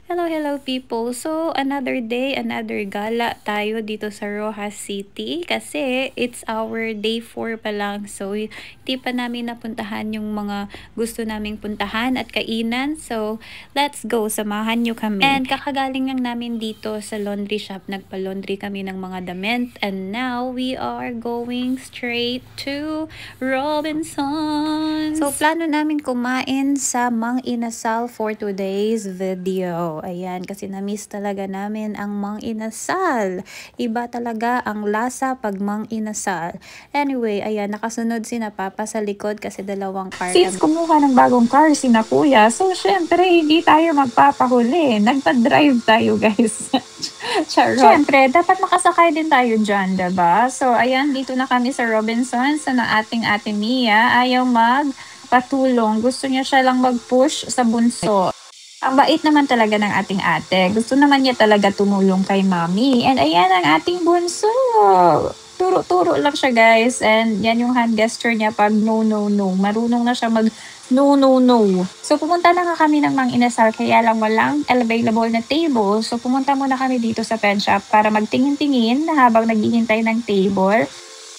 Hello, hello people. So, another day, another gala tayo dito sa Rojas City kasi it's our day 4 pa lang. So, hindi pa namin napuntahan yung mga gusto naming puntahan at kainan. So, let's go. Samahan nyo kami. And kakagaling lang namin dito sa laundry shop. Nagpa-laundry kami ng mga damit. And now, we are going straight to Robinsons. So, plano namin kumain sa Mang Inasal for today's video. Ayan, kasi na-miss talaga namin ang Mang Inasal. Iba talaga ang lasa pag Mang Inasal. Anyway, ayan, nakasunod si na Papa sa likod kasi dalawang car Since kumuha ng bagong car si na Kuya, so syempre hindi tayo magpapahuli. Nagpa-drive tayo, guys. Charot. Syempre, dapat makasakay din tayo dyan, diba? So, ayan, dito na kami sa Robinsons. So, na ating ate Mia ayaw magpatulong. Gusto niya siya lang mag-push sa bunso. Ang bait naman talaga ng ating ate. Gusto naman niya talaga tumulong kay mami. And ayan ang ating bunso. Turo-turo lang siya, guys. And yan yung hand gesture niya pag no, no, no. Marunong na siya mag no, no, no. So pumunta na nga kami ng Mang Inasal kaya lang walang available na table. So pumunta muna kami dito sa pen shop para magtingin-tingin habang naghihintay ng table.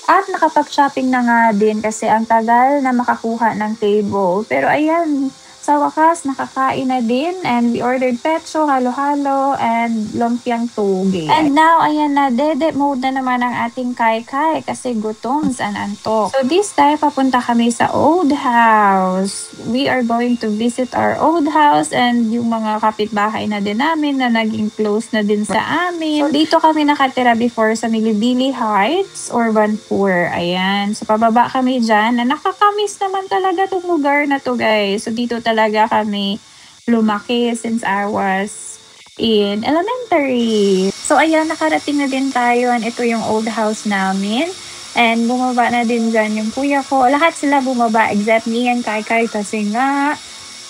At nakapag-shopping na nga din kasi ang tagal na makakuha ng table. Pero ayan, sa wakas, nakakain na din. And we ordered petso, halo-halo, and lumpiang toge. And now, ayan na, dede mode na naman ang ating kai-kai kasi gutom and antok. So this time, papunta kami sa old house. We are going to visit our old house and yung mga kapitbahay na din namin na naging close na din sa amin. So dito kami nakatira before sa Milibili Heights, Urban Poor. Ayan. So pababa kami dyan. Na nakakamiss naman talaga itong lugar na to, guys. So dito talaga kami lumaki since I was in elementary. So ayan, nakarating na din tayo and ito yung old house namin. And bumaba na din dyan yung kuya ko. Lahat sila bumaba except me and Kai kasi nga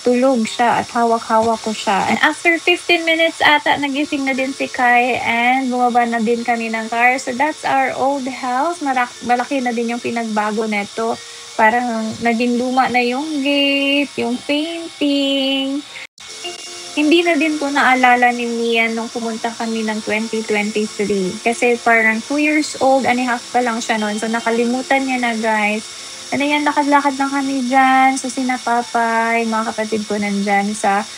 tulog siya at hawak-hawak ko siya. And after 15 minutes ata, nagising na din si Kai and bumaba na din kami ng car. So that's our old house. Malaki na din yung pinagbago neto. Parang naging luma na yung gate, yung painting. Hindi na din po naalala ni Mia nung pumunta kami ng 2023. Kasi parang 2 years old and a half pa lang siya noon. So nakalimutan niya na, guys. Ano yan, lakad-lakad lang kami dyan. So sina Papa, yung mga kapatid ko nandyan sa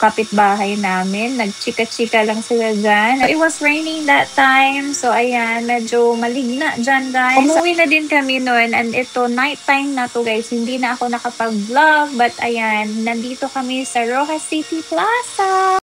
kapitbahay namin. Nagchika-chika lang sila dyan. So, it was raining that time. So, ayan, medyo maligna dyan, guys. Umuwi na din kami noon. And ito, nighttime na to, guys. Hindi na ako nakapag-vlog. But, ayan, nandito kami sa Rojas City Plaza.